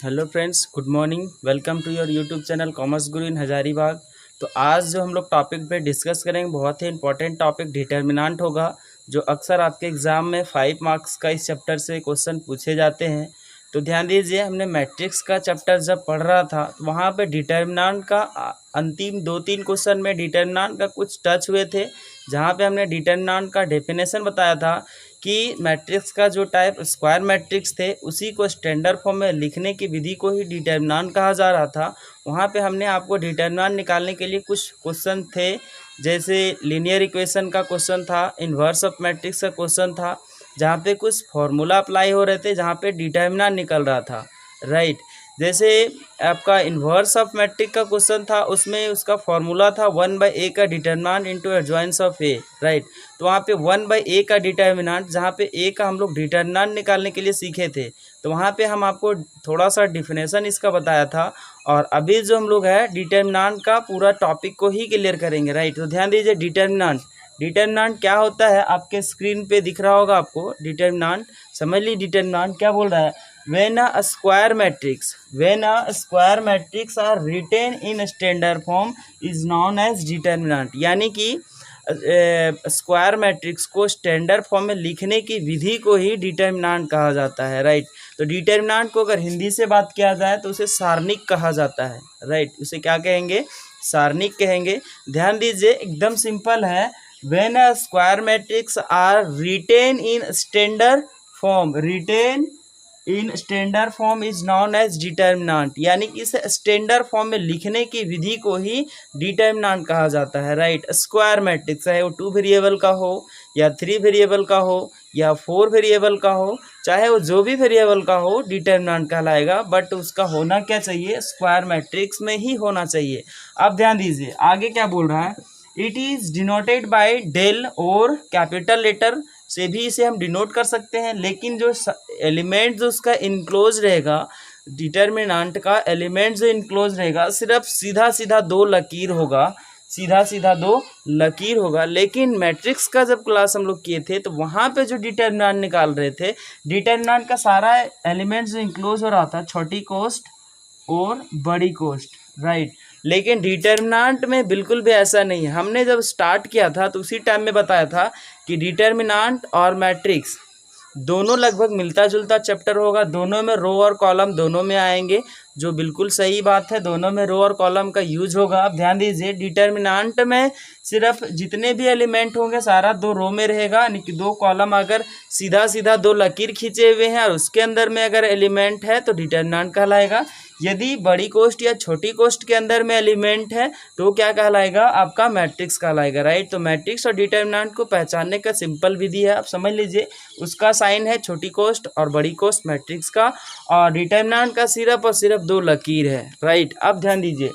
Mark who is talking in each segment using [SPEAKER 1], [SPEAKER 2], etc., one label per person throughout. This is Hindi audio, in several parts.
[SPEAKER 1] Hello friends, good morning. Welcome to your YouTube channel Commerce Guru in Hazaribagh. तो आज जो हम लोग टॉपिक पे डिस्कस करेंगे बहुत ही इंपॉर्टेंट टॉपिक डिटर्मिनेंट होगा, जो अक्सर आपके एग्ज़ाम में 5 मार्क्स का इस चैप्टर से क्वेश्चन पूछे जाते हैं। तो ध्यान दीजिए, हमने मैट्रिक्स का चैप्टर जब पढ़ रहा था तो वहाँ पे डिटर्मिनेंट का अंतिम 2-3 क्वेश्चन में डिटर्मिनेंट का कुछ टच हुए थे, जहाँ पे हमने डिटर्मिनेंट का डेफिनेशन बताया था कि मैट्रिक्स का जो टाइप स्क्वायर मैट्रिक्स थे उसी को स्टैंडर्ड फॉर्म में लिखने की विधि को ही डिटर्मिनेंट कहा जा रहा था। वहाँ पे हमने आपको डिटर्मिनेंट निकालने के लिए कुछ क्वेश्चन थे, जैसे लीनियर इक्वेशन का क्वेश्चन था, इन्वर्स ऑफ मैट्रिक्स का क्वेश्चन था, जहाँ पे कुछ फॉर्मूला अप्लाई हो रहे थे, जहाँ पे डिटर्मिनेंट निकल रहा था। राइट, जैसे आपका इन्वर्स ऑफ मैट्रिक्स का क्वेश्चन था, उसमें उसका फॉर्मूला था 1/a का determinant into adjoins of A. Right, तो वहाँ पे 1/a का डिटर्मिनेंट, जहाँ पे a का हम लोग डिटर्मिनेंट निकालने के लिए सीखे थे, तो वहाँ पे हम आपको थोड़ा सा डिफिनेशन इसका बताया था। और अभी जो हम लोग है डिटर्मिनेंट का पूरा टॉपिक को ही क्लियर करेंगे। राइट, तो ध्यान दीजिए, डिटर्मिनेंट क्या होता है, आपके स्क्रीन पे दिख रहा होगा आपको डिटर्मिनेंट। समझ लीजिए डिटर्मिनेंट क्या बोल रहा है। when a square matrix are written in standard form is known as determinant। यानी कि स्क्वायर मैट्रिक्स को स्टैंडर्ड फॉर्म में लिखने की विधि को ही डिटर्मिनेंट कहा जाता है। राइट, तो डिटर्मिनेंट को अगर हिंदी से बात किया जाए तो उसे सारणिक कहा जाता है। राइट, उसे क्या कहेंगे, सारणिक कहेंगे। ध्यान दीजिए, एकदम सिंपल है। when a square matrix are written in standard form is known as determinant. यानी कि इसे स्टैंडर्ड फॉर्म में लिखने की विधि को ही डिटर्मिनेंट कहा जाता है। राइट, स्क्वायर मैट्रिक्स चाहे वो 2 वेरिएबल का हो या 3 वेरिएबल का हो या 4 वेरिएबल का हो, चाहे वो जो भी वेरिएबल का हो, डिटर्मिनेंट कहलाएगा। बट उसका होना क्या चाहिए, स्क्वायर मैट्रिक्स में ही होना चाहिए। अब ध्यान दीजिए आगे क्या बोल रहा है। It is denoted by del और कैपिटल लेटर से भी इसे हम डिनोट कर सकते हैं, लेकिन जो एलिमेंट जो उसका इनक्लोज रहेगा, डिटर्मिनेंट का एलिमेंट जो इनक्लोज रहेगा, सिर्फ सीधा सीधा दो लकीर होगा। लेकिन मैट्रिक्स का जब क्लास हम लोग किए थे तो वहाँ पे जो डिटर्मिनेंट निकाल रहे थे, डिटर्मिनेंट का सारा एलिमेंट जो इनक्लोज हो रहा था, छोटी कोस्ट और बड़ी कोस्ट। राइट, लेकिन डिटर्मिनेंट में बिल्कुल भी ऐसा नहीं है। हमने जब स्टार्ट किया था तो उसी टाइम में बताया था कि डिटर्मिनेंट और मैट्रिक्स दोनों लगभग मिलता जुलता चैप्टर होगा, दोनों में रो और कॉलम दोनों में आएंगे, जो बिल्कुल सही बात है। दोनों में रो और कॉलम का यूज होगा। अब ध्यान दीजिए, डिटर्मिनेंट में सिर्फ जितने भी एलिमेंट होंगे सारा 2 रो में रहेगा, यानी कि 2 कॉलम अगर सीधा सीधा 2 लकीर खींचे हुए हैं और उसके अंदर में अगर एलिमेंट है तो डिटर्मिनेंट कहलाएगा। यदि बड़ी कोष्ट या छोटी कोष्ट के अंदर में एलिमेंट है तो क्या कहलाएगा, आपका मैट्रिक्स कहलाएगा। राइट, तो मैट्रिक्स और डिटर्मिनेंट को पहचानने का सिंपल विधि है, आप समझ लीजिए। उसका साइन है छोटी कोष्ट और बड़ी कोष्ट मैट्रिक्स का, और डिटर्मिनेंट का सिर्फ और सिर्फ 2 लकीर है। राइट, अब ध्यान दीजिए,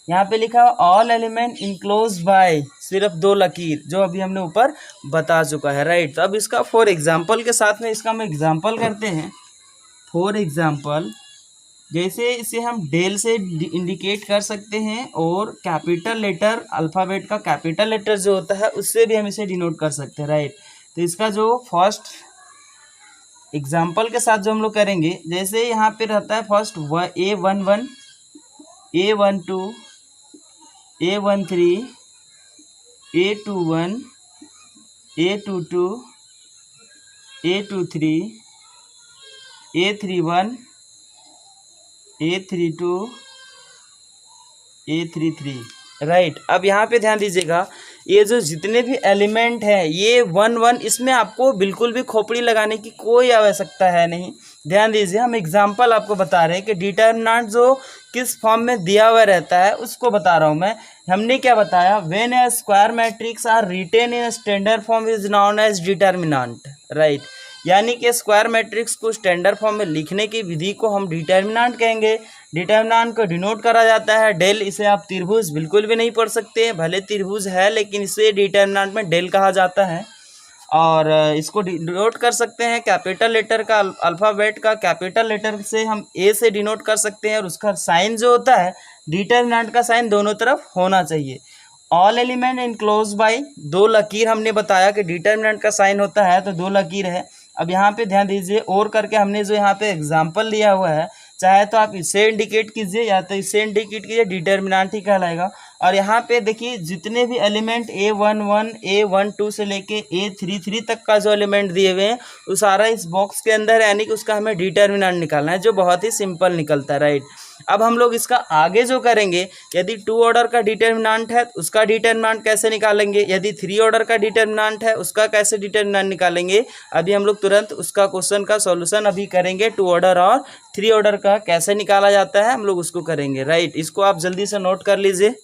[SPEAKER 1] यहाँ पे लिखा ऑल एलिमेंट इनक्लोज बाय, सिर्फ 2 लकीर, जो अभी हमने ऊपर बता चुका है। राइट, तो अब इसका फॉर एग्जाम्पल के साथ में इसका हम एग्जाम्पल करते हैं। फॉर एग्जाम्पल, जैसे इसे हम डेल से इंडिकेट कर सकते हैं, और कैपिटल लेटर अल्फ़ाबेट का कैपिटल लेटर जो होता है उससे भी हम इसे डिनोट कर सकते हैं। राइट, तो इसका जो फर्स्ट एग्जाम्पल के साथ जो हम लोग करेंगे, जैसे यहाँ पे रहता है first A11, A12, A13, A21, A22, A23, A31, A32, A33। Right, अब यहाँ पे ध्यान दीजिएगा, ये जो जितने भी एलिमेंट हैं ये 1-1, इसमें आपको बिल्कुल भी खोपड़ी लगाने की कोई आवश्यकता है नहीं। ध्यान दीजिए, हम एग्जांपल आपको बता रहे हैं कि डिटर्मिनेंट जो किस फॉर्म में दिया हुआ रहता है उसको बता रहा हूँ मैं। हमने क्या बताया, when a square matrix are written in standard form is known as determinant. Right, यानी कि स्क्वायर मैट्रिक्स को स्टैंडर्ड फॉर्म में लिखने की विधि को हम डिटर्मिनेंट कहेंगे। डिटर्मिनेंट को डिनोट करा जाता है डेल। इसे आप त्रिभुज बिल्कुल भी नहीं पढ़ सकते, भले त्रिभुज है लेकिन इसे डिटर्मिनेंट में डेल कहा जाता है। और इसको डिनोट कर सकते हैं कैपिटल लेटर का, अल्फ़ाबेट का कैपिटल लेटर से हम ए से डिनोट कर सकते हैं, और उसका साइन जो होता है डिटर्मिनेंट का साइन दोनों तरफ होना चाहिए। ऑल एलिमेंट इनक्लोज बाय, 2 लकीर हमने बताया कि डिटर्मिनेंट का साइन होता है, तो 2 लकीर है। अब यहाँ पे ध्यान दीजिए, और करके हमने जो यहाँ पे एग्जाम्पल लिया हुआ है, चाहे तो आप इससे इंडिकेट कीजिए या तो इससे इंडिकेट कीजिए, डिटर्मिनेंट ही कहलाएगा। और यहाँ पे देखिए जितने भी एलिमेंट A11 A12 से लेके A33 तक का जो एलिमेंट दिए हुए हैं वो सारा इस बॉक्स के अंदर है, यानी कि उसका हमें डिटर्मिनेंट निकालना है, जो बहुत ही सिंपल निकलता है, राइट। अब हम लोग इसका आगे जो करेंगे, यदि 2 ऑर्डर का डिटर्मिनेंट है उसका डिटर्मिनेंट कैसे निकालेंगे, यदि 3 ऑर्डर का डिटर्मिनेंट है उसका कैसे डिटर्मिनेंट निकालेंगे, अभी हम लोग तुरंत उसका क्वेश्चन का सॉल्यूशन अभी करेंगे। 2 ऑर्डर और 3 ऑर्डर का कैसे निकाला जाता है हम लोग उसको करेंगे, राइट। इसको आप जल्दी से नोट कर लीजिए।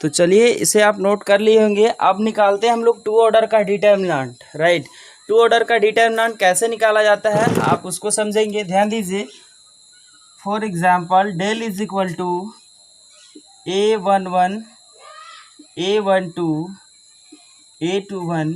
[SPEAKER 1] तो चलिए इसे आप नोट कर लिए होंगे। अब निकालते हैं हम लोग 2 ऑर्डर का डिटर्मिनेंट, राइट। 2 ऑर्डर का डिटर्मिनेंट कैसे निकाला जाता है आप उसको समझेंगे, ध्यान दीजिए। For example del is equal to A11 A12 A21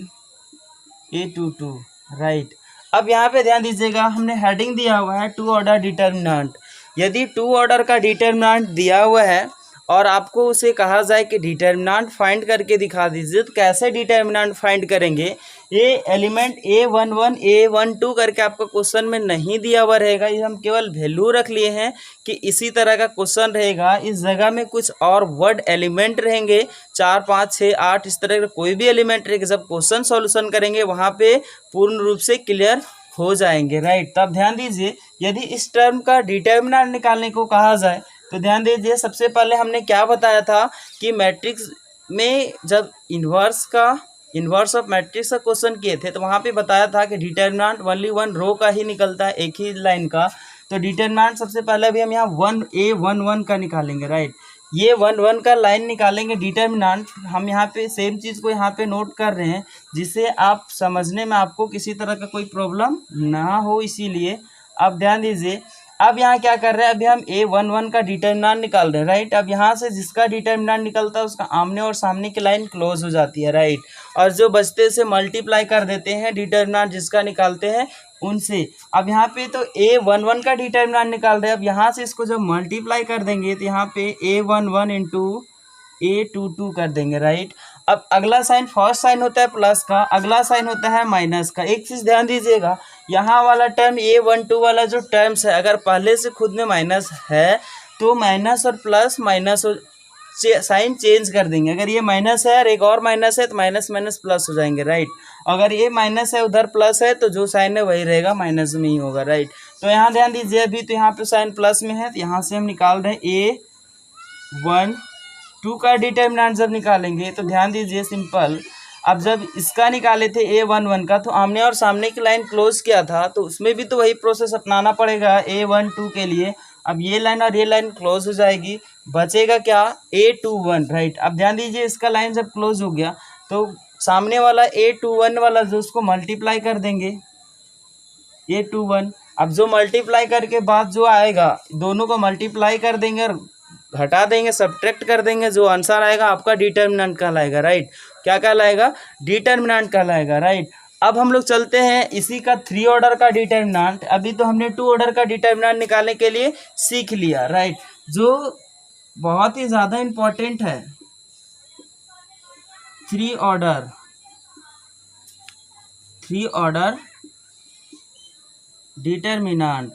[SPEAKER 1] A22, right. अब यहाँ पे ध्यान दीजिएगा, हमने हेडिंग दिया हुआ है 2 ऑर्डर डिटर्मिनेंट। यदि 2 ऑर्डर का डिटर्मिनेंट दिया हुआ है और आपको उसे कहा जाए कि डिटर्मिनेंट फाइंड करके दिखा दीजिए, तो कैसे डिटर्मिनेंट फाइंड करेंगे, ये एलिमेंट A11 A12 करके आपका क्वेश्चन में नहीं दिया हुआ रहेगा, ये हम केवल वैल्यू रख लिए हैं कि इसी तरह का क्वेश्चन रहेगा। इस जगह में कुछ और वर्ड एलिमेंट रहेंगे 4 5 6 8, इस तरह का कोई भी एलिमेंट रहेगा। जब क्वेश्चन सॉल्यूशन करेंगे वहाँ पे पूर्ण रूप से क्लियर हो जाएंगे, राइट। तब ध्यान दीजिए, यदि इस टर्म का डिटर्मिनेंट निकालने को कहा जाए तो ध्यान दीजिए, सबसे पहले हमने क्या बताया था कि मैट्रिक्स में जब इन्वर्स ऑफ मैट्रिक्स का क्वेश्चन किए थे तो वहाँ पे बताया था कि डिटर्मिनेंट ओनली 1 रो का ही निकलता है, एक ही लाइन का। तो डिटर्मिनेंट सबसे पहले भी हम यहाँ 1A11 का निकालेंगे, राइट। ये 1 का लाइन निकालेंगे डिटर्मिनेंट। हम यहाँ पे सेम चीज़ को यहाँ पे नोट कर रहे हैं जिससे आप समझने में आपको किसी तरह का कोई प्रॉब्लम ना हो, इसीलिए अब ध्यान दीजिए। अब यहाँ क्या कर रहे हैं, अभी हम A11 का डिटर्मिनेंट निकाल रहे हैं, राइट। अब यहाँ से जिसका डिटर्मिनेंट निकलता है उसका आमने और सामने की लाइन क्लोज हो जाती है, राइट। और जो बचते से मल्टीप्लाई कर देते हैं डिटर्मिनेंट जिसका निकालते हैं उनसे। अब यहाँ पे तो A11 का डिटर्मिनेंट निकाल रहे हैं, अब यहाँ से इसको जब मल्टीप्लाई कर देंगे तो यहाँ पे A11 इंटू A22 कर देंगे, राइट। अब अगला साइन, फर्स्ट साइन होता है प्लस का, अगला साइन होता है माइनस का। एक चीज़ ध्यान दीजिएगा, यहाँ वाला टर्म A12 वाला जो टर्म्स है अगर पहले से खुद में माइनस है तो माइनस और प्लस माइनस साइन चेंज कर देंगे। अगर ये माइनस है और एक और माइनस है तो माइनस माइनस प्लस हो जाएंगे, राइट। अगर ये माइनस है उधर प्लस है तो जो साइन है वही रहेगा, माइनस में ही होगा, राइट। तो यहाँ ध्यान दीजिए, अभी तो यहाँ पे साइन प्लस में है तो यहाँ से हम निकाल रहे हैं A12 का डिटर्मिनेंट। जब निकालेंगे तो ध्यान दीजिए सिंपल, अब जब इसका निकाले थे A11 का तो आमने और सामने की लाइन क्लोज किया था, तो उसमें भी तो वही प्रोसेस अपनाना पड़ेगा A12 के लिए। अब ये लाइन और ये लाइन क्लोज हो जाएगी, बचेगा क्या, A21, राइट। अब ध्यान दीजिए, इसका लाइन जब क्लोज हो गया तो सामने वाला A21 वाला जो उसको मल्टीप्लाई कर देंगे A21। अब जो मल्टीप्लाई करके बाद जो आएगा दोनों को मल्टीप्लाई कर देंगे और घटा देंगे, सब्ट्रैक्ट कर देंगे, जो आंसर आएगा आपका डिटर्मिनेंट कहलाएगा, राइट। क्या कहलाएगा, डिटर्मिनेंट कहलाएगा, राइट। अब हम लोग चलते हैं इसी का 3 ऑर्डर का डिटर्मिनेंट। अभी तो हमने 2 ऑर्डर का डिटर्मिनेंट निकालने के लिए सीख लिया, राइट, जो बहुत ही ज़्यादा इम्पोर्टेंट है। 3 order determinant,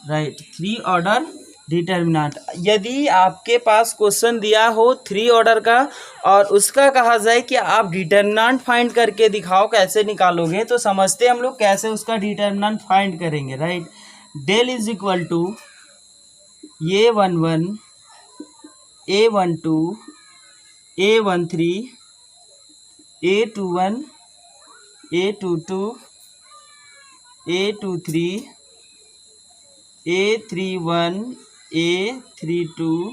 [SPEAKER 1] right, 3 order determinant. यदि आपके पास क्वेश्चन दिया हो 3 ऑर्डर का और उसका कहा जाए कि आप डिटर्मिनेंट फाइंड करके दिखाओ कैसे निकालोगे, तो समझते हम लोग कैसे उसका डिटर्मिनेंट फाइंड करेंगे, right. Del is equal to A11 A12 A13 A21 A22 A23 A31 A32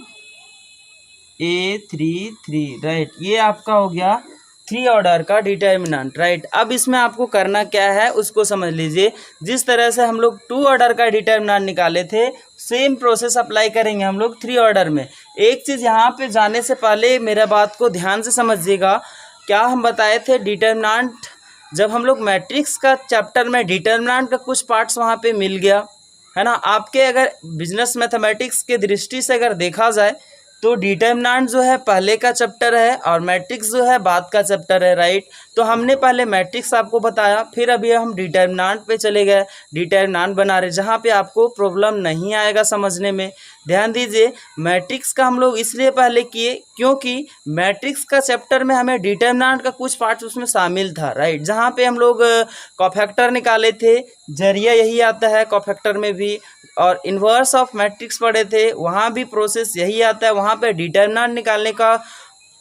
[SPEAKER 1] A33, right. ये आपका हो गया 3 ऑर्डर का डिटर्मिनेंट, राइट। अब इसमें आपको करना क्या है उसको समझ लीजिए। जिस तरह से हम लोग 2 ऑर्डर का डिटर्मिनेंट निकाले थे सेम प्रोसेस अप्लाई करेंगे हम लोग 3 ऑर्डर में। एक चीज़ यहाँ पे जाने से पहले मेरा बात को ध्यान से समझिएगा। क्या हम बताए थे, डिटर्मिनेंट जब हम लोग मैट्रिक्स का चैप्टर में डिटर्मिनेंट का कुछ पार्ट्स वहाँ पे मिल गया है ना। आपके अगर बिजनेस मैथमेटिक्स के दृष्टि से अगर देखा जाए तो डिटर्मिनेंट जो है पहले का चैप्टर है और मैट्रिक्स जो है बाद का चैप्टर है, राइट। तो हमने पहले मैट्रिक्स आपको बताया, फिर अभी हम डिटर्मिनेंट पे चले गए, डिटर्मिनेंट बना रहे, जहाँ पे आपको प्रॉब्लम नहीं आएगा समझने में। ध्यान दीजिए, मैट्रिक्स का हम लोग इसलिए पहले किए क्योंकि मैट्रिक्स का चैप्टर में हमें डिटर्मिनेंट का कुछ पार्ट उसमें शामिल था, राइट। जहाँ पे हम लोग कोफैक्टर निकाले थे, जरिया यही आता है कोफैक्टर में भी, और इन्वर्स ऑफ मैट्रिक्स पढ़े थे, वहाँ भी प्रोसेस यही आता है। वहाँ पे डिटर्मिनेंट निकालने का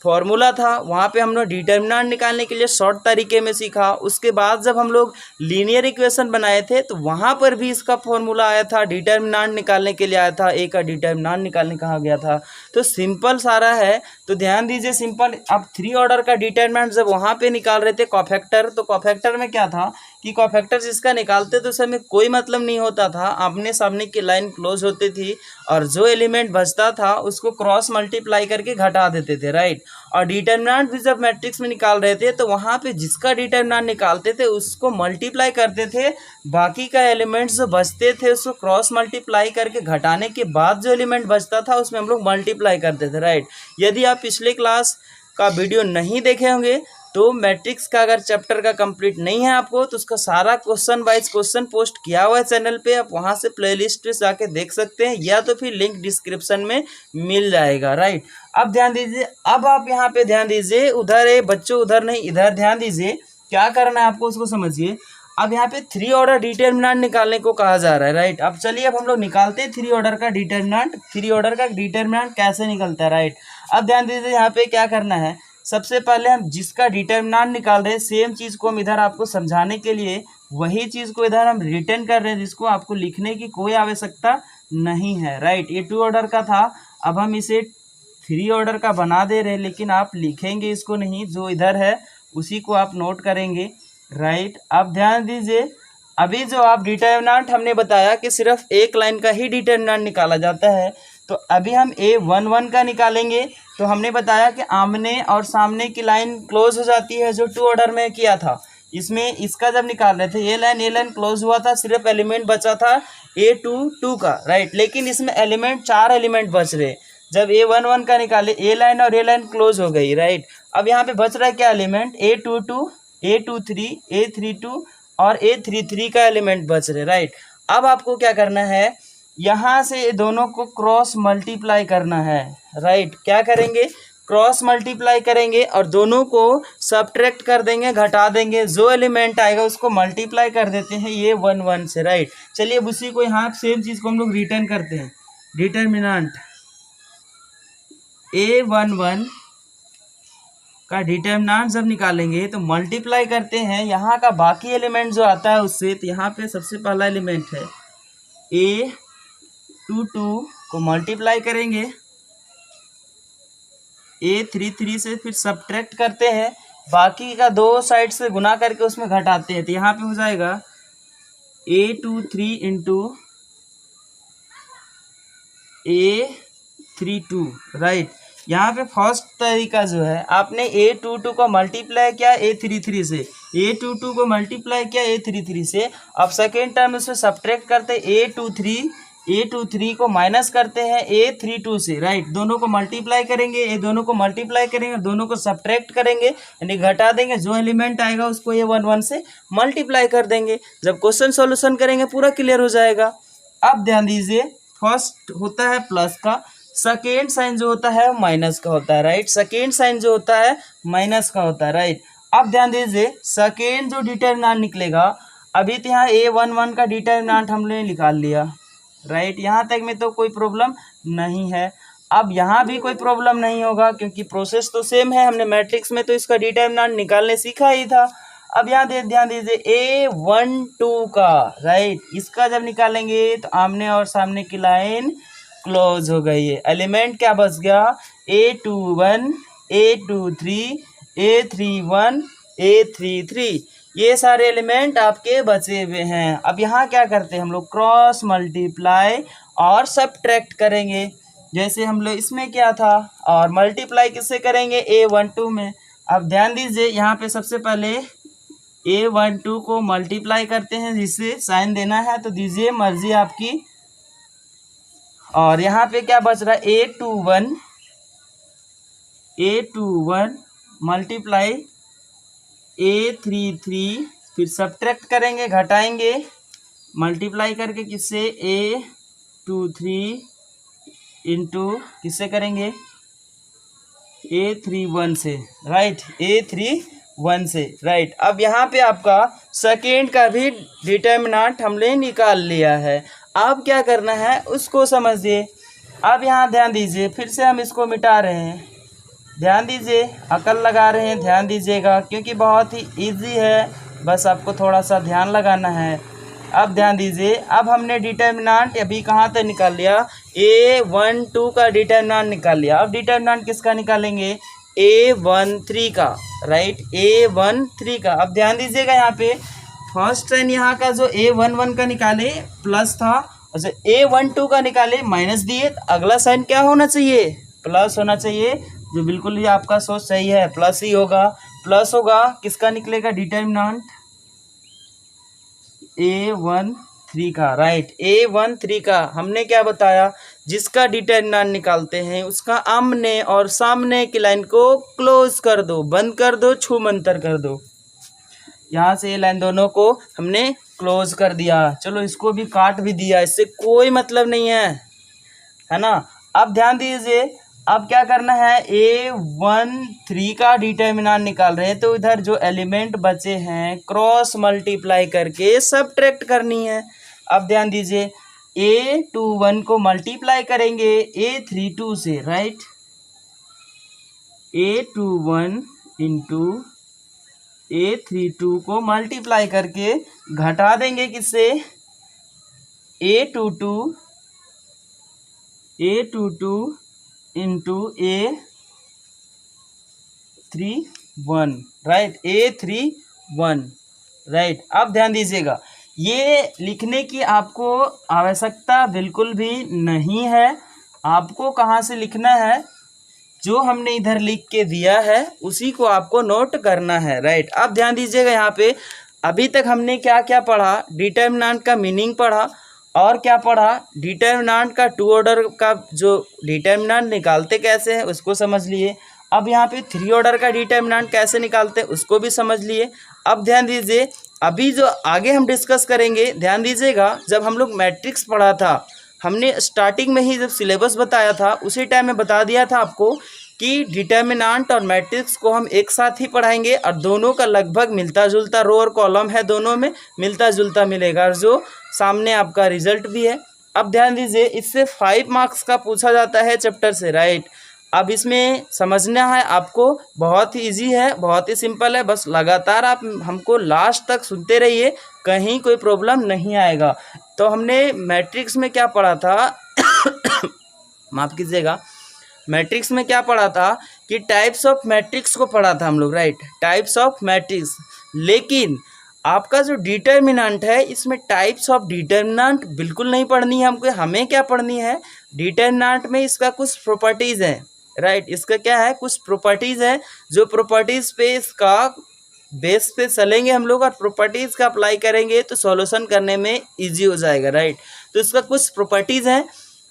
[SPEAKER 1] फॉर्मूला था, वहाँ पे हम लोग डिटर्मिनेंट निकालने के लिए शॉर्ट तरीके में सीखा। उसके बाद जब हम लोग लीनियर इक्वेशन बनाए थे तो वहाँ पर भी इसका फॉर्मूला आया था, डिटर्मिनेंट निकालने के लिए आया था, ए का डिटर्मिनेंट निकालने कहा गया था। तो सिंपल सारा है, तो ध्यान दीजिए सिंपल। अब 3 ऑर्डर का डिटर्मिनेंट जब वहाँ पे निकाल रहे थे कोफैक्टर, तो कोफैक्टर में क्या था कि कोफैक्टर जिसका निकालते तो उसमें कोई मतलब नहीं होता था, आमने सामने की लाइन क्लोज होती थी और जो एलिमेंट बचता था उसको क्रॉस मल्टीप्लाई करके घटा देते थे, राइट। और डिटर्मिनेंट भी जब मैट्रिक्स में निकाल रहे थे तो वहाँ पे जिसका डिटर्मिनेंट निकालते थे उसको मल्टीप्लाई करते थे, बाकी का एलिमेंट्स जो बचते थे उसको क्रॉस मल्टीप्लाई करके घटाने के बाद जो एलिमेंट बचता था उसमें हम लोग मल्टीप्लाई करते थे, राइट। यदि आप पिछले क्लास का वीडियो नहीं देखे होंगे तो मैट्रिक्स का अगर चैप्टर का कंप्लीट नहीं है आपको, तो उसका सारा क्वेश्चन वाइज क्वेश्चन पोस्ट किया हुआ है चैनल पे, आप वहां से प्लेलिस्ट पे जाके देख सकते हैं, या तो फिर लिंक डिस्क्रिप्शन में मिल जाएगा, राइट। अब ध्यान दीजिए, अब आप यहाँ पे ध्यान दीजिए, उधर है बच्चों, उधर नहीं, इधर ध्यान दीजिए, क्या करना है आपको उसको समझिए। अब यहाँ पे 3 ऑर्डर डिटर्मिनेंट निकालने को कहा जा रहा है, राइट। अब चलिए अब हम लोग निकालते हैं 3 ऑर्डर का डिटर्मिनेंट। 3 ऑर्डर का डिटर्मिनेंट कैसे निकलता है, राइट। अब ध्यान दीजिए, यहाँ पे क्या करना है, सबसे पहले हम जिसका डिटर्मिनेंट निकाल रहे हैं सेम चीज़ को हम इधर आपको समझाने के लिए वही चीज़ को इधर हम रिटर्न कर रहे हैं, जिसको आपको लिखने की कोई आवश्यकता नहीं है, राइट। ये 2 ऑर्डर का था, अब हम इसे 3 ऑर्डर का बना दे रहे हैं, लेकिन आप लिखेंगे इसको नहीं, जो इधर है उसी को आप नोट करेंगे, राइट। अब ध्यान दीजिए, अभी जो आप डिटर्मिनेंट हमने बताया कि सिर्फ एक लाइन का ही डिटर्मिनेंट निकाला जाता है, तो अभी हम A11 का निकालेंगे। तो हमने बताया कि आमने और सामने की लाइन क्लोज हो जाती है, जो 2 ऑर्डर में किया था। इसमें इसका जब निकाल रहे थे ये लाइन क्लोज हुआ था, सिर्फ एलिमेंट बचा था A22 का, राइट। लेकिन इसमें एलिमेंट 4 एलिमेंट बच रहे, जब A11 का निकाले ए लाइन और ए लाइन क्लोज हो गई, राइट। अब यहाँ पे बच रहा है क्या एलिमेंट, A22, A23, A32 और A33 का एलिमेंट बच रहे, राइट। अब आपको क्या करना है, यहाँ से दोनों को क्रॉस मल्टीप्लाई करना है, राइट। क्या करेंगे, क्रॉस मल्टीप्लाई करेंगे और दोनों को सब्ट्रैक्ट कर देंगे, घटा देंगे, जो एलिमेंट आएगा उसको मल्टीप्लाई कर देते हैं ये 1 से, राइट। चलिए अब उसी को यहाँ सेम चीज़ को हम लोग रिटर्न करते हैं। डिटर्मिनेंट A11 का डिटर्मिनेंट जब निकालेंगे तो मल्टीप्लाई करते हैं यहाँ का बाकी एलिमेंट जो आता है उससे। तो यहाँ पे सबसे पहला एलिमेंट है A22 को मल्टीप्लाई करेंगे A33 से, फिर सब्ट्रैक्ट करते हैं, बाकी का 2 साइड से गुना करके उसमें घटाते हैं। तो यहाँ पे हो जाएगा A23 इंटू A32, राइट। यहाँ पे फर्स्ट तरीका जो है, आपने A22 को मल्टीप्लाई किया A33 से, A22 को मल्टीप्लाई किया A33 से। अब सेकेंड टर्म उससे सब्ट्रैक्ट करते A23 को माइनस करते हैं A32 से, राइट। दोनों को मल्टीप्लाई करेंगे, ये दोनों को मल्टीप्लाई करेंगे, दोनों को सब्ट्रैक्ट करेंगे, यानी घटा देंगे, जो एलिमेंट आएगा उसको A11 से मल्टीप्लाई कर देंगे। जब क्वेश्चन सॉल्यूशन करेंगे पूरा क्लियर हो जाएगा। अब ध्यान दीजिए, फर्स्ट होता है प्लस का, सेकेंड साइन जो होता है माइनस का होता है, राइट। सेकेंड साइन जो होता है माइनस का होता है, राइट। अब ध्यान दीजिए, सेकेंड जो डिटर्मिनेंट निकलेगा, अभी तो यहाँ A11 का डिटर्मिनेंट हमने निकाल लिया, राइट। यहाँ तक में तो कोई प्रॉब्लम नहीं है। अब यहाँ भी कोई प्रॉब्लम नहीं होगा क्योंकि प्रोसेस तो सेम है, हमने मैट्रिक्स में तो इसका डिटर्मिनेंट निकालने सीखा ही था। अब यहाँ ध्यान दीजिए A12 का, राइट, इसका जब निकालेंगे तो आमने और सामने की लाइन क्लोज हो गई है। एलिमेंट क्या बच गया, A21, A23, A31, A33, ये सारे एलिमेंट आपके बचे हुए हैं। अब यहाँ क्या करते हैं हम लोग, क्रॉस मल्टीप्लाई और सब्ट्रैक्ट करेंगे, जैसे हम लोग इसमें क्या था, और मल्टीप्लाई किससे करेंगे, A12 में। अब ध्यान दीजिए, यहाँ पे सबसे पहले A12 को मल्टीप्लाई करते हैं, जिससे साइन देना है तो दीजिए, मर्जी आपकी। और यहाँ पे क्या बच रहा है, A21 A21 मल्टीप्लाई A33, फिर सब्ट्रैक्ट करेंगे, घटाएंगे, मल्टीप्लाई करके किससे, A23 इंटू किससे करेंगे, A31 से, राइट, A31 से, राइट। अब यहाँ पे आपका सेकेंड का भी डिटर्मिनेंट हमने निकाल लिया है। अब क्या करना है उसको समझिए। अब यहाँ ध्यान दीजिए, फिर से हम इसको मिटा रहे हैं, ध्यान दीजिए, अकल लगा रहे हैं, ध्यान दीजिएगा, क्योंकि बहुत ही इजी है, बस आपको थोड़ा सा ध्यान लगाना है। अब ध्यान दीजिए, अब हमने डिटर्मिनेंट अभी कहाँ तक निकाल लिया, A12 का डिटर्मिनेंट निकाल लिया। अब डिटर्मिनेंट किसका निकालेंगे, A13 का, राइट, A13 का। अब ध्यान दीजिएगा, यहाँ पे फर्स्ट साइन यहाँ का जो A11 का निकाले प्लस था, अच्छा A12 का निकाले माइनस दिए, तो अगला साइन क्या होना चाहिए, प्लस होना चाहिए, जो बिल्कुल ही आपका सोच सही है, प्लस ही होगा। प्लस होगा, किसका निकलेगा डिटर्मिनेंट, A13 का, राइट, A13 का। हमने क्या बताया, जिसका डिटर्मिनेंट निकालते हैं उसका आमने और सामने की लाइन को क्लोज कर दो, बंद कर दो, छूमंतर कर दो। यहाँ से ये लाइन दोनों को हमने क्लोज कर दिया, चलो इसको भी काट भी दिया, इससे कोई मतलब नहीं है ना। अब ध्यान दीजिए, अब क्या करना है, A13 का डिटर्मिनेंट निकाल रहे हैं, तो इधर जो एलिमेंट बचे हैं क्रॉस मल्टीप्लाई करके सब्ट्रैक्ट करनी है। अब ध्यान दीजिए, A21 को मल्टीप्लाई करेंगे A32 से, राइट, A21 इंटू A32 को मल्टीप्लाई करके घटा देंगे किससे, A22 into A31, right, A31, right. अब ध्यान दीजिएगा, ये लिखने की आपको आवश्यकता बिल्कुल भी नहीं है। आपको कहाँ से लिखना है, जो हमने इधर लिख के दिया है उसी को आपको नोट करना है, राइट। अब ध्यान दीजिएगा, यहाँ पे अभी तक हमने क्या क्या पढ़ा, डिटर्मिनेंट का मीनिंग पढ़ा, और क्या पढ़ा, डिटर्मिनेंट का टू ऑर्डर का जो डिटर्मिनेंट निकालते कैसे हैं उसको समझ लिए। अब यहाँ पे थ्री ऑर्डर का डिटर्मिनेंट कैसे निकालते हैं उसको भी समझ लिए। अब ध्यान दीजिए, अभी जो आगे हम डिस्कस करेंगे, ध्यान दीजिएगा, जब हम लोग मैट्रिक्स पढ़ा था, हमने स्टार्टिंग में ही जब सिलेबस बताया था उसी टाइम में बता दिया था आपको कि डिटर्मिनेंट और मैट्रिक्स को हम एक साथ ही पढ़ाएंगे, और दोनों का लगभग मिलता जुलता रो और कॉलम है, दोनों में मिलता जुलता मिलेगा, और जो सामने आपका रिजल्ट भी है। अब ध्यान दीजिए, इससे 5 मार्क्स का पूछा जाता है चैप्टर से, राइट। अब इसमें समझना है आपको, बहुत ही इजी है, बहुत ही सिंपल है, बस लगातार आप हमको लास्ट तक सुनते रहिए, कहीं कोई प्रॉब्लम नहीं आएगा। तो हमने मैट्रिक्स में क्या पढ़ा था माफ़ कीजिएगा, मैट्रिक्स में क्या पढ़ा था कि टाइप्स ऑफ मैट्रिक्स को पढ़ा था हम लोग, राइट, टाइप्स ऑफ मैट्रिक्स। लेकिन आपका जो डिटर्मिनेंट है, इसमें टाइप्स ऑफ डिटर्मिनेंट बिल्कुल नहीं पढ़नी है हमको। हमें क्या पढ़नी है, डिटर्मिनेंट में इसका कुछ प्रॉपर्टीज़ है, राइट, इसका क्या है, कुछ प्रॉपर्टीज़ है, जो प्रॉपर्टीज़ पे इसका बेस पे चलेंगे हम लोग, और प्रॉपर्टीज़ का अप्लाई करेंगे तो सॉल्यूशन करने में इजी हो जाएगा, राइट। तो इसका कुछ प्रॉपर्टीज़ हैं,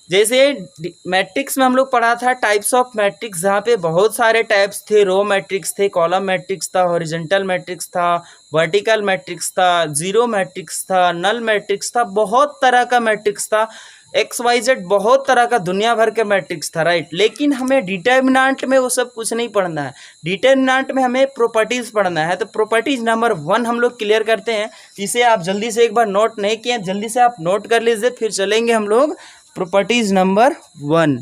[SPEAKER 1] जैसे मैट्रिक्स में हम लोग पढ़ा था टाइप्स ऑफ मैट्रिक्स, जहाँ पे बहुत सारे टाइप्स थे, रो मैट्रिक्स थे, कॉलम मैट्रिक्स था, हॉरिजॉन्टल मैट्रिक्स था, वर्टिकल मैट्रिक्स था, जीरो मैट्रिक्स था, नल मैट्रिक्स था, बहुत तरह का मैट्रिक्स था, XYZ बहुत तरह का दुनिया भर के मैट्रिक्स था, राइट। लेकिन हमें डिटर्मिनेंट में वो सब कुछ नहीं पढ़ना है, डिटर्मिनेंट में हमें प्रॉपर्टीज़ पढ़ना है। तो प्रॉपर्टीज़ नंबर 1 हम लोग क्लियर करते हैं, इसे आप जल्दी से, एक बार नोट नहीं किए जल्दी से आप नोट कर लीजिए, फिर चलेंगे हम लोग प्रॉपर्टीज़ नंबर 1।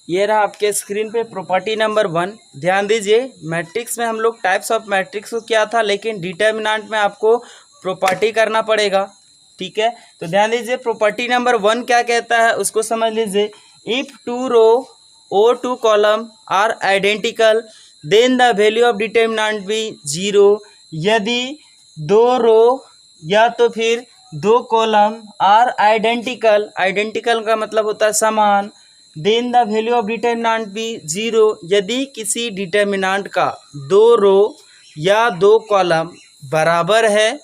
[SPEAKER 1] ये रहा आपके स्क्रीन पे प्रॉपर्टी नंबर 1। ध्यान दीजिए, मैट्रिक्स में हम लोग टाइप्स ऑफ मैट्रिक्स को क्या था, लेकिन डिटर्मिनेंट में आपको प्रॉपर्टी करना पड़ेगा, ठीक है। तो ध्यान दीजिए, प्रॉपर्टी नंबर 1 क्या कहता है उसको समझ लीजिए। इफ 2 रो और 2 column are identical then the value of determinant be 0। यदि 2 रो या तो फिर 2 कॉलम आर आइडेंटिकल, आइडेंटिकल का मतलब होता है समान, then the value of determinant be 0। यदि किसी डिटर्मिनेंट का 2 रो या 2 कॉलम बराबर है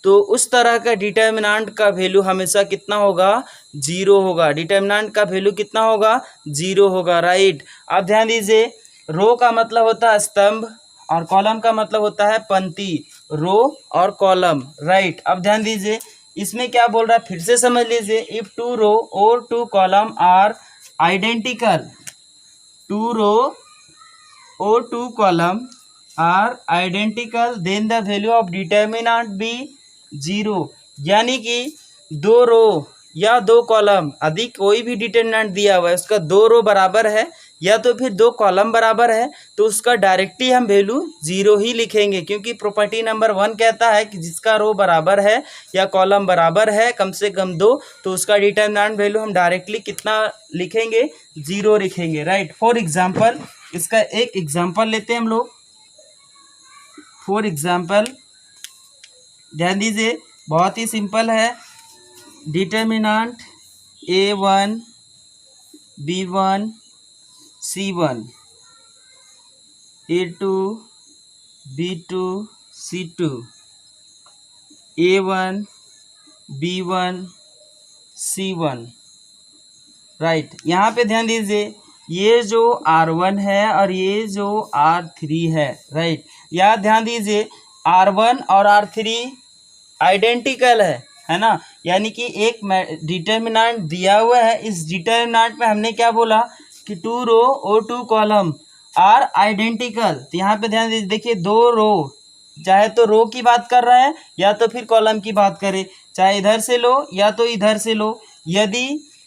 [SPEAKER 1] तो उस तरह का डिटर्मिनेंट का वैल्यू हमेशा कितना होगा, 0 होगा। डिटर्मिनेंट का वैल्यू कितना होगा, 0 होगा, राइट। अब ध्यान दीजिए, रो का मतलब होता है स्तंभ और कॉलम का मतलब होता है पंक्ति, रो और कॉलम, राइट। अब ध्यान दीजिए इसमें क्या बोल रहा है, फिर से समझ लीजिए। इफ टू रो और two column are identical, two row और two column are identical then the value of determinant be zero. यानी कि दो रो या दो कॉलम अधिक कोई भी डिटर्मिनेंट दिया हुआ है उसका दो रो बराबर है या तो फिर दो कॉलम बराबर है तो उसका डायरेक्टली हम वैल्यू जीरो ही लिखेंगे, क्योंकि प्रॉपर्टी नंबर 1 कहता है कि जिसका रो बराबर है या कॉलम बराबर है कम से कम दो, तो उसका डिटर्मिनेंट वैल्यू हम डायरेक्टली कितना लिखेंगे, जीरो लिखेंगे, राइट। फॉर एग्जाम्पल इसका एक एग्जाम्पल लेते हैं हम लोग। फॉर एग्जाम्पल ध्यान दीजिए बहुत ही सिंपल है। Determinant A1 B1 C1 A2 B2 C2 A1 B1 C1, right. यहाँ पे ध्यान दीजिए ये जो R1 है और ये जो R3 है, राइट। यहाँ ध्यान दीजिए R1 और R3 आइडेंटिकल है ना, यानी कि एक डिटर्मिनेंट दिया हुआ है, इस डिटर्मिनेंट में हमने क्या बोला कि टू रो और टू कॉलम आर आइडेंटिकल। तो यहाँ पे ध्यान दीजिए, देखिए दो रो, चाहे तो रो की बात कर रहे हैं या तो फिर कॉलम की बात करें, चाहे इधर से लो या तो इधर से लो। यदि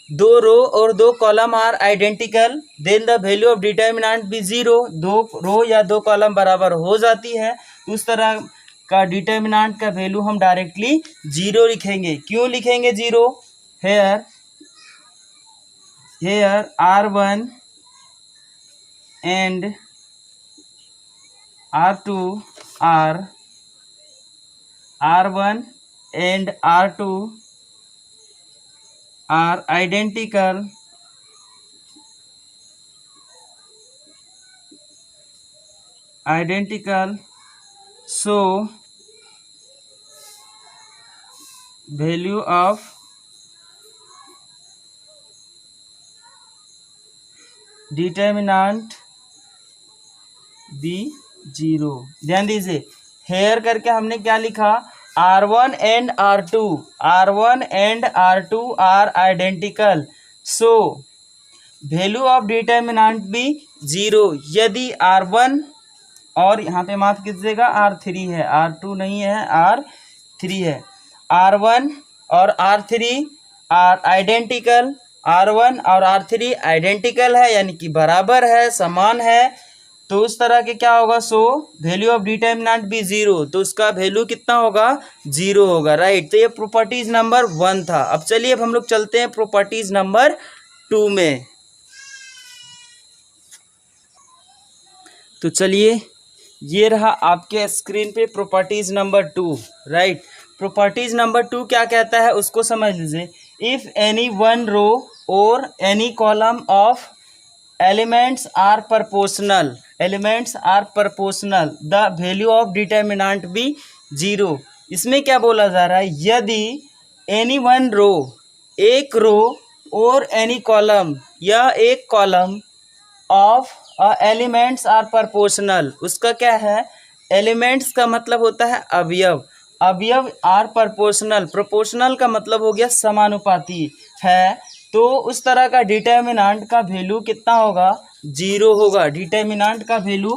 [SPEAKER 1] दो रो और दो column are identical then the value of determinant भी जीरो, दो रो या दो कॉलम बराबर हो जाती है, उस तरह का डिटर्मिनेंट का वैल्यू हम डायरेक्टली जीरो लिखेंगे। क्यों लिखेंगे zero? Here R1 and R2 are R1 and R2 are identical so value of determinant be zero. ध्यान दीजिए हेयर करके हमने क्या लिखा, R1 and R2 are identical, so value of determinant be zero. यदि R1 और यहाँ पे माफ कीजिएगा R3 है, R2 नहीं है, R3 है। R1 और R3 आर आइडेंटिकल, R1 और R3 आइडेंटिकल है यानी कि बराबर है, समान है, तो उस तरह के क्या होगा, सो वैल्यू ऑफ डिटर्मिनेंट भी जीरो, तो उसका वैल्यू कितना होगा, जीरो होगा, राइट। तो ये प्रॉपर्टीज नंबर 1 था। अब चलिए अब हम लोग चलते हैं प्रॉपर्टीज नंबर 2 में। तो चलिए ये रहा आपके स्क्रीन पे properties number 2, right. Properties number 2 क्या कहता है उसको समझ लीजिए। इफ एनी वन रो और any column of elements are proportional the value of determinant be zero. इसमें क्या बोला जा रहा है, यदि एनी वन रो, एक रो और एनी कॉलम या एक column of elements are proportional, उसका क्या है, एलिमेंट्स का मतलब होता है अवयव, अवयव आर प्रोपोर्शनल का मतलब हो गया समानुपाती है, तो उस तरह का डिटर्मिनेंट का वैल्यू कितना होगा, जीरो होगा। डिटर्मिनेंट का वैल्यू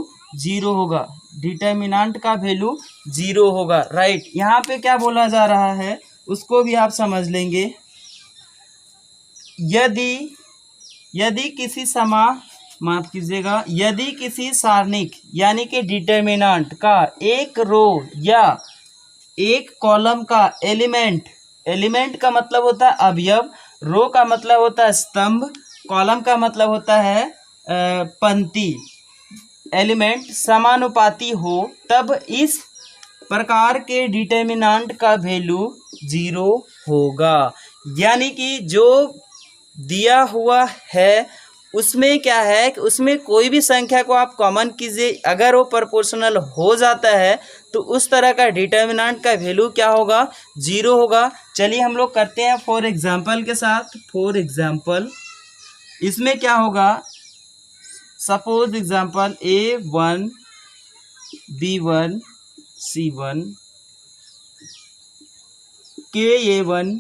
[SPEAKER 1] जीरो होगा, राइट। यहाँ पे क्या बोला जा रहा है उसको भी आप समझ लेंगे। यदि किसी सारणिक यानी कि डिटर्मिनेंट का एक रो या एक कॉलम का एलिमेंट का मतलब होता है अवयव, रो का मतलब होता है स्तंभ, कॉलम का मतलब होता है पंक्ति, एलिमेंट समानुपाती हो, तब इस प्रकार के डिटर्मिनेंट का वैल्यू जीरो होगा। यानी कि जो दिया हुआ है उसमें क्या है कि उसमें कोई भी संख्या को आप कॉमन कीजिए, अगर वो प्रोपोर्शनल हो जाता है तो उस तरह का डिटर्मिनेंट का वैल्यू क्या होगा, जीरो होगा। चलिए हम लोग करते हैं फॉर एग्जांपल के साथ। फॉर एग्जांपल इसमें क्या होगा, suppose example A1 B1 C1 KA1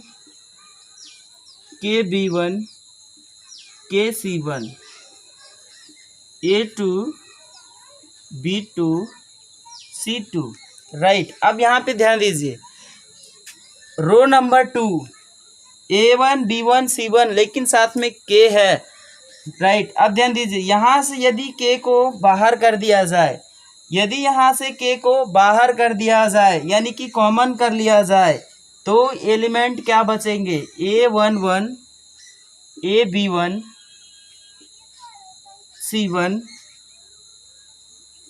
[SPEAKER 1] KB1 KC1 A2 B2 C2 right. अब यहाँ पे ध्यान दीजिए, रो नंबर 2 A1 B1 C1 लेकिन साथ में K है, राइट। अब ध्यान दीजिए, यहाँ से यदि K को बाहर कर दिया जाए, यदि यहाँ से K को बाहर कर दिया जाए यानी कि कॉमन कर लिया जाए तो एलिमेंट क्या बचेंगे, A11 AB1 C1।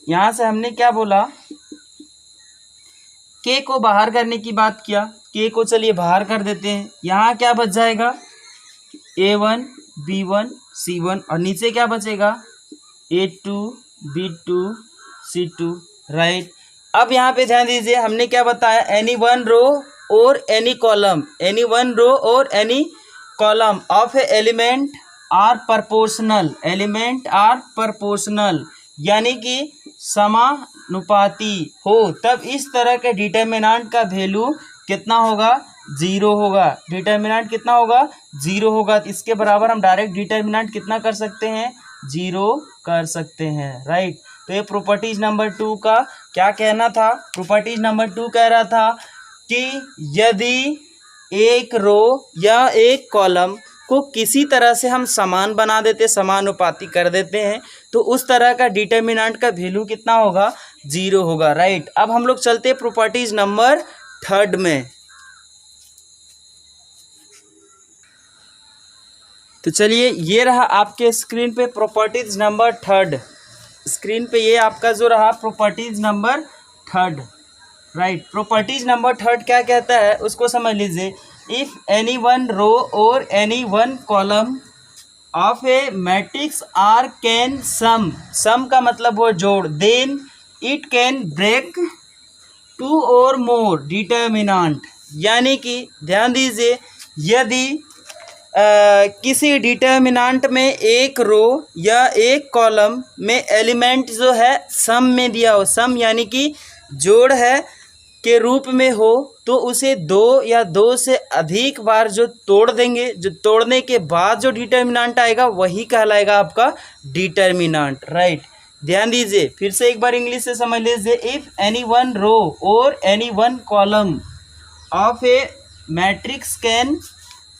[SPEAKER 1] यहाँ से हमने क्या बोला, K को बाहर करने की बात किया, K को चलिए बाहर कर देते हैं। यहाँ क्या बच जाएगा, A1 B1 C1 और नीचे क्या बचेगा, A2 B2 C2 राइट। अब यहाँ पे ध्यान दीजिए, हमने क्या बताया, एनी वन रो और any column, any one row और any column of a element are proportional, element are proportional यानी कि समानुपाती हो, तब इस तरह के डिटर्मिनेंट का वैल्यू कितना होगा, 0 होगा। डिटर्मिनेंट कितना होगा, 0 होगा। तो इसके बराबर हम डायरेक्ट डिटर्मिनेंट कितना कर सकते हैं, 0 कर सकते हैं, राइट। तो ये प्रॉपर्टीज नंबर 2 का क्या कहना था, प्रॉपर्टीज नंबर 2 कह रहा था कि यदि एक रो या एक कॉलम को किसी तरह से हम समान बना देते, समानुपाती कर देते हैं, तो उस तरह का डिटर्मिनेंट का वैल्यू कितना होगा, 0 होगा, राइट। अब हम लोग चलते हैं प्रॉपर्टीज नंबर 3 में। तो चलिए, ये रहा आपके स्क्रीन पे प्रॉपर्टीज नंबर 3। स्क्रीन पे ये आपका जो रहा properties number 3, right. Properties number 3 क्या कहता है उसको समझ लीजिए। इफ एनी वन रो और any one column of a matrix are can sum, sum का मतलब वो जोड़, देन इट कैन ब्रेक 2 और मोर डिटर्मिनेंट, यानी कि ध्यान दीजिए, यदि किसी डिटर्मिनेंट में एक रो या एक कॉलम में एलिमेंट जो है सम में दिया हो, सम यानी कि जोड़ है के रूप में हो, तो उसे 2 या 2 से अधिक बार जो तोड़ देंगे, जो तोड़ने के बाद जो डिटर्मिनेंट आएगा वही कहलाएगा आपका डिटर्मिनेंट, राइट। ध्यान दीजिए, फिर से एक बार इंग्लिश से समझ लीजिए। इफ एनी वन रो और any one column of a matrix can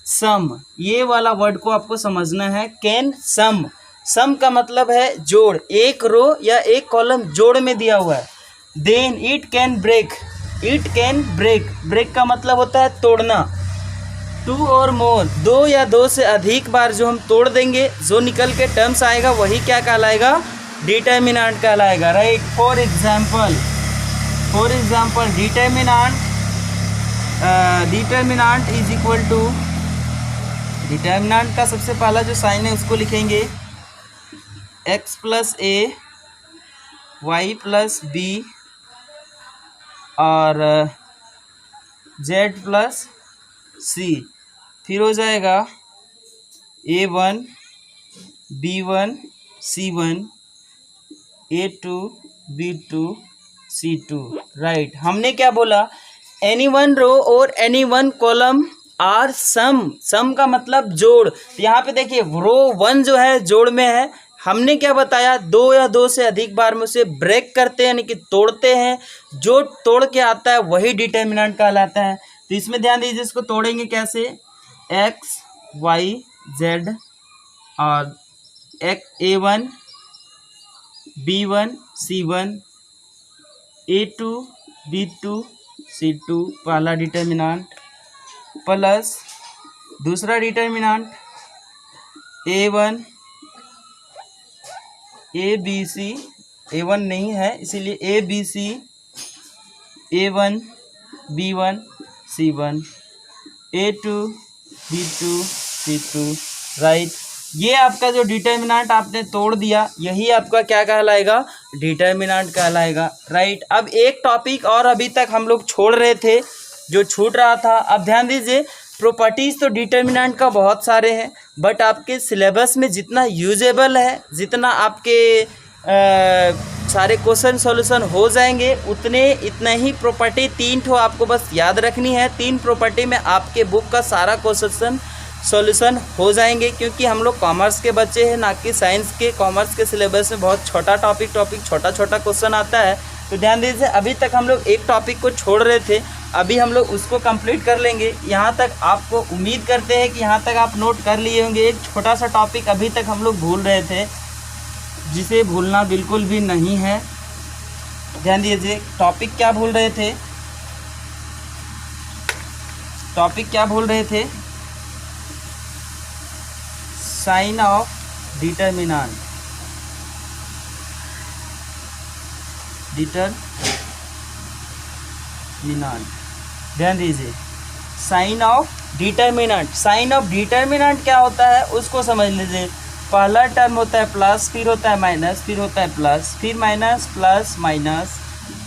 [SPEAKER 1] sum, ये वाला वर्ड को आपको समझना है, कैन सम, सम का मतलब है जोड़, एक रो या एक कॉलम जोड़ में दिया हुआ है। Then it can break, it can break, break का मतलब होता है तोड़ना, 2 और मोर, 2 या 2 से अधिक बार जो हम तोड़ देंगे, जो निकल के टर्म्स आएगा वही क्या कहलाएगा, डिटर्मिनेंट कहलाएगा, right. For example determinant is equal to, determinant का सबसे पहला जो साइन है उसको लिखेंगे x + a y + b और z + c, फिर हो जाएगा A1 B1 C1 A2 B2 C2, right. हमने क्या बोला, एनी वन रो और any one column are sum, sum का मतलब जोड़। तो यहाँ पे देखिए रो 1 जो है जोड़ में है, हमने क्या बताया, 2 या 2 से अधिक बार में उसे ब्रेक करते हैं यानी कि तोड़ते हैं, जो तोड़ के आता है वही डिटर्मिनेंट कहलाता है। तो इसमें ध्यान दीजिए, इसको तोड़ेंगे कैसे, x y z और A1 B1 C1 A2 B2 C2 पहला डिटर्मिनेंट, प्लस दूसरा डिटर्मिनेंट A1 ABC, A1 नहीं है इसीलिए ABC A1 B1 C1 A2 B2 C2, right. ये आपका जो डिटर्मिनेंट आपने तोड़ दिया, यही आपका क्या कहलाएगा, डिटर्मिनेंट कहलाएगा, राइट। अब एक टॉपिक और अभी तक हम लोग छोड़ रहे थे, जो छूट रहा था, अब ध्यान दीजिए, प्रॉपर्टीज़ तो डिटर्मिनेंट का बहुत सारे हैं, बट आपके सिलेबस में जितना यूजेबल है, जितना आपके सारे क्वेश्चन सॉल्यूशन हो जाएंगे, इतना ही प्रॉपर्टी 3 ठो आपको बस याद रखनी है। 3 प्रॉपर्टी में आपके बुक का सारा क्वेश्चन सॉल्यूशन हो जाएंगे, क्योंकि हम लोग कॉमर्स के बच्चे हैं, ना कि साइंस के। कॉमर्स के सिलेबस में बहुत छोटा टॉपिक छोटा छोटा क्वेश्चन आता है, तो ध्यान दीजिए। अभी तक हम लोग एक टॉपिक को छोड़ रहे थे, अभी हम लोग उसको कंप्लीट कर लेंगे। यहाँ तक आपको उम्मीद करते हैं कि यहाँ तक आप नोट कर लिए होंगे। एक छोटा सा टॉपिक अभी तक हम लोग भूल रहे थे, जिसे भूलना बिल्कुल भी नहीं है। ध्यान दीजिए, टॉपिक क्या भूल रहे थे? टॉपिक क्या भूल रहे थे? Sign of determinant. ध्यान दीजिए, sign of determinant. Sign of determinant क्या होता है उसको समझ लीजिए। पहला टर्म होता है प्लस, फिर होता है माइनस, फिर होता है प्लस, फिर minus, plus minus,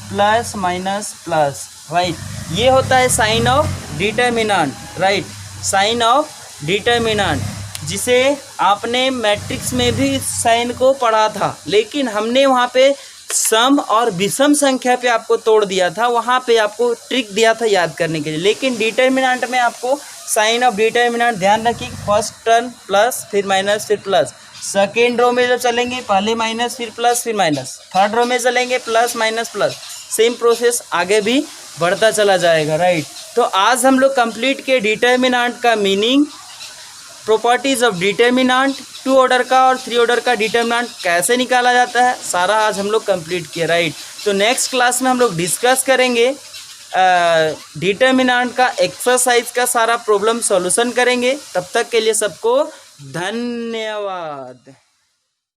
[SPEAKER 1] plus minus plus, right. ये होता है sign of determinant, right. Sign of determinant, जिसे आपने मैट्रिक्स में भी साइन को पढ़ा था, लेकिन हमने वहाँ पे सम और विषम संख्या पे आपको तोड़ दिया था, वहाँ पे आपको ट्रिक दिया था याद करने के लिए। लेकिन डिटर्मिनेंट में आपको साइन ऑफ डिटर्मिनेंट ध्यान रखिए, फर्स्ट टर्म प्लस, फिर माइनस, फिर प्लस। सेकेंड रो में जब चलेंगे, पहले माइनस, फिर प्लस, फिर माइनस। थर्ड रो में चलेंगे, plus minus plus. Same process आगे भी बढ़ता चला जाएगा, राइट। तो आज हम लोग कंप्लीट किए डिटर्मिनेंट का meaning, properties of determinant, 2 order का और 3 ऑर्डर का डिटर्मिनेंट कैसे निकाला जाता है, सारा आज हम लोग कंप्लीट किए, राइट। तो नेक्स्ट क्लास में हम लोग डिस्कस करेंगे डिटर्मिनेंट का एक्सरसाइज का सारा प्रॉब्लम सॉल्यूशन करेंगे। तब तक के लिए सबको धन्यवाद।